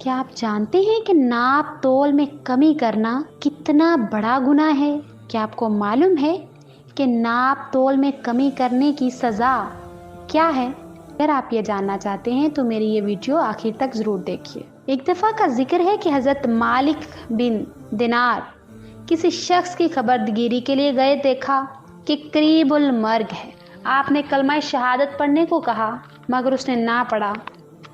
क्या आप जानते हैं कि नाप तोल में कमी करना कितना बड़ा गुनाह है? क्या आपको मालूम है कि नाप तोल में कमी करने की सज़ा क्या है? अगर आप ये जानना चाहते हैं तो मेरी ये वीडियो आखिर तक ज़रूर देखिए। एक दफ़ा का जिक्र है कि हज़रत मालिक बिन दिनार किसी शख्स की खबरगिरी के लिए गए। देखा कि करीबुल मर्ग है। आपने कलमा शहादत पढ़ने को कहा मगर उसने ना पढ़ा।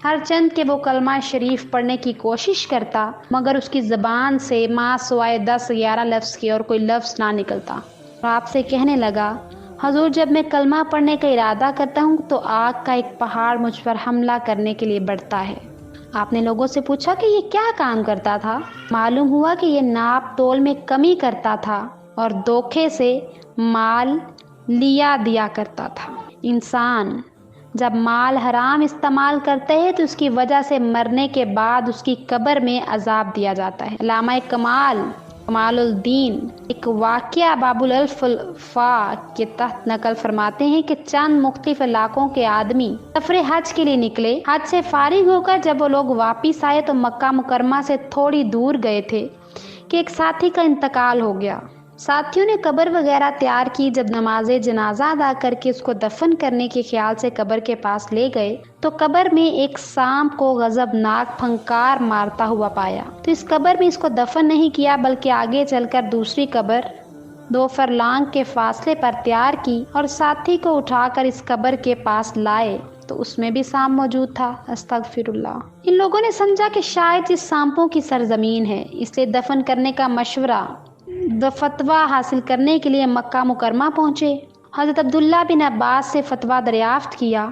हर चंद के वो कलमा शरीफ पढ़ने की कोशिश करता मगर उसकी ज़बान से माँ सिवाय 10-11 लफ्ज़ के और कोई लफ्ज़ ना निकलता। और आपसे कहने लगा, हजूर जब मैं कलमा पढ़ने का इरादा करता हूँ तो आग का एक पहाड़ मुझ पर हमला करने के लिए बढ़ता है। आपने लोगों से पूछा कि ये क्या काम करता था। मालूम हुआ कि ये नाप तोल में कमी करता था और धोखे से माल लिया दिया करता था। इंसान जब माल हराम इस्तेमाल करते हैं तो उसकी वजह से मरने के बाद उसकी कब्र में अजाब दिया जाता है। अल्लामा कमालुद्दीन एक वाक़या बाबुल अल्फ़ा के तहत नकल फरमाते हैं कि चंद मुख्तलिफ इलाकों के आदमी सफरे हज के लिए निकले। हज से फारिग होकर जब वो लोग वापिस आए तो मक्का मुकरमा से थोड़ी दूर गए थे कि एक साथी का इंतकाल हो गया। साथियों ने कब्र वगैरह तैयार की। जब नमाज जनाजा अदा करके उसको दफन करने के ख्याल से कब्र के पास ले गए तो कब्र में एक सांप को गजबनाक फंकार मारता हुआ पाया। तो इस कब्र में इसको दफन नहीं किया बल्कि आगे चलकर दूसरी कब्र 2 फरलांग के फासले पर तैयार की और साथी को उठाकर इस कब्र के पास लाए तो उसमें भी सांप मौजूद था। अस्तगफिरुल्लाह। इन लोगों ने समझा कि शायद इस सांपों की सरजमीन है, इसलिए दफन करने का मशवरा फतवा हासिल करने के लिए मक्का मुकरमा पहुँचे। हज़रत अब्दुल्ला बिन अब्बास से फतवा दरियाफ्त किया।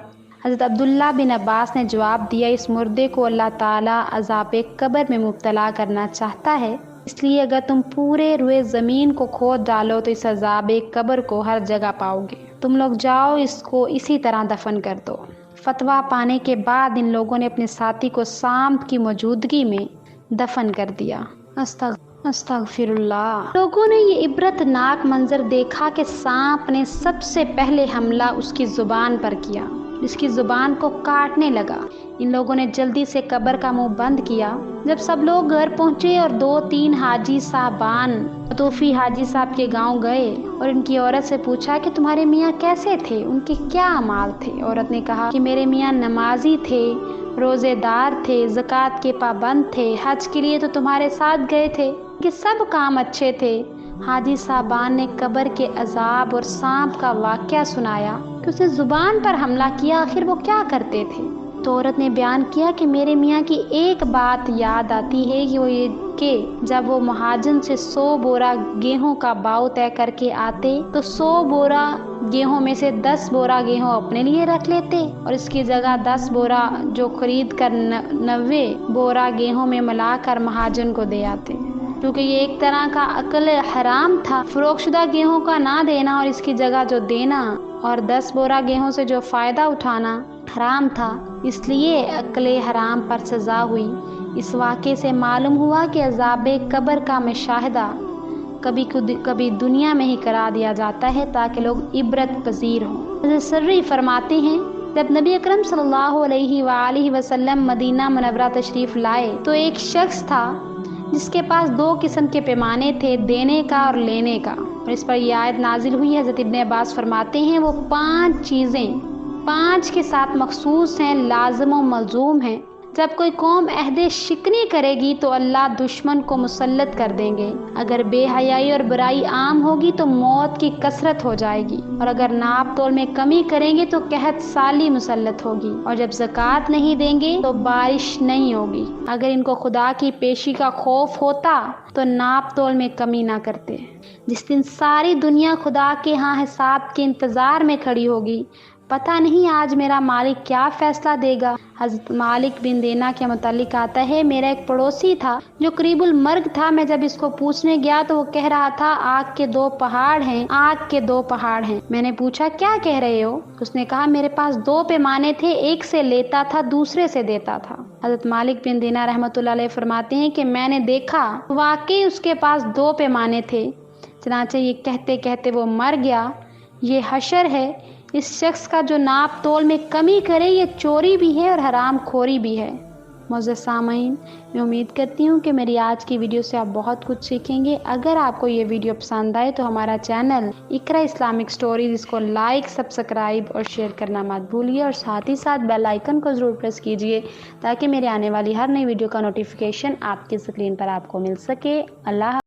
हज़रत अब्दुल्ला बिन अब्बास ने जवाब दिया, इस मुर्दे को अल्लाह ताला अज़ाब कब्र में मुब्तला करना चाहता है, इसलिए अगर तुम पूरे रुए ज़मीन को खोद डालो तो इस अज़ाब कब्र को हर जगह पाओगे। तुम लोग जाओ इसको इसी तरह दफन कर दो। फतवा पाने के बाद इन लोगों ने अपने साथी को सांप की मौजूदगी में दफन कर दिया। अस्तगफिरुल्लाह। लोगों ने ये इबरतनाक मंजर देखा कि सांप ने सबसे पहले हमला उसकी जुबान पर किया, इसकी जुबान को काटने लगा। इन लोगों ने जल्दी से कब्र का मुंह बंद किया। जब सब लोग घर पहुंचे और 2-3 हाजी साहबान तूफी हाजी साहब के गांव गए और इनकी औरत से पूछा कि तुम्हारे मियाँ कैसे थे, उनके क्या अमाल थे। औरत ने कहा कि मेरे मियाँ नमाजी थे, रोज़ेदार थे, ज़कात के पाबंद थे, हज के लिए तो तुम्हारे साथ गए थे, कि सब काम अच्छे थे। हाजी साहबान ने कब्र के अजाब और सांप का वाक़या सुनाया कि उसने ज़ुबान पर हमला किया, आखिर वो क्या करते थे। तो औरत ने बयान किया कि मेरे मियाँ की एक बात याद आती है कि वो ये कि जब वो महाजन से 100 बोरा गेहूं का भाव तय करके आते तो 100 बोरा गेहूं में से 10 बोरा गेहूं अपने लिए रख लेते और इसकी जगह 10 बोरा जो खरीद कर 90 बोरा गेहूं में मिलाकर महाजन को दे आते, क्योंकि ये एक तरह का अकल हराम था। फरोख्तशुदा गेहूं का ना देना और इसकी जगह जो देना और 10 बोरा गेहूं से जो फ़ायदा उठाना हराम था, इसलिए अकल हराम पर सज़ा हुई। इस वाक़े से मालूम हुआ कि अज़ाबे कब्र का मुशाहिदा कभी दुनिया में ही करा दिया जाता है ताकि लोग इबरत पजीर हों। सर्री फरमाते हैं, जब नबी अकरम सल्लल्लाहु अलैहि वसल्लम मदीना मुनव्वरा तशरीफ़ लाए तो एक शख्स था जिसके पास 2 किस्म के पैमाने थे, देने का और लेने का। और इस पर यह आयत नाजिल हुई है। हज़रत इब्न अब्बास फरमाते हैं, वो 5 चीज़ें 5 के साथ मखसूस हैं, लाज़िम व मलज़ूम हैं। जब कोई कौम अहदे शिकनी करेगी तो अल्लाह दुश्मन को मुसल्लत कर देंगे। अगर बेहयाई और बुराई आम होगी तो मौत की कसरत हो जाएगी, और अगर नाप तोल में कमी करेंगे तो कहत साली मुसल्लत होगी, और जब ज़कात नहीं देंगे तो बारिश नहीं होगी। अगर इनको खुदा की पेशी का खौफ होता तो नाप तोल में कमी ना करते। जिस दिन सारी दुनिया खुदा के यहाँ हिसाब के इंतज़ार में खड़ी होगी, पता नहीं आज मेरा मालिक क्या फ़ैसला देगा। हज़रत मालिक बिन देना के मुतालिक आता है, मेरा एक पड़ोसी था जो करीबुल मर्ग था। मैं जब इसको पूछने गया तो वो कह रहा था आग के 2 पहाड़ हैं, आग के 2 पहाड़ हैं। मैंने पूछा क्या कह रहे हो? उसने कहा मेरे पास 2 पैमाने थे, एक से लेता था, दूसरे से देता था। हज़रत मालिक बिन देना रहमतुल्लाह अलैह फरमाते हैं कि मैंने देखा वाकई उसके पास 2 पैमाने थे। चनाचे ये कहते कहते वो मर गया। ये हशर है इस शख्स का जो नाप तोल में कमी करे, ये चोरी भी है और हराम खोरी भी है। معزز سامعین، میں امید کرتی ہوں کہ میری آج کی ویڈیو سے آپ بہت کچھ سیکھیں گے۔ اگر آپ کو یہ ویڈیو پسند آئے تو ہمارا چینل اقرا اسلامک اسٹوریز اس کو لائک، سبسکرائب اور شیئر کرنا مت بھولیے، اور ساتھ ہی ساتھ بیل آئیکن کو ضرور پریس کیجیے تاکہ میرے آنے والی ہر نئی ویڈیو کا نوٹیفیکیشن آپ کی اسکرین پر آپ کو مل سکے۔ اللہ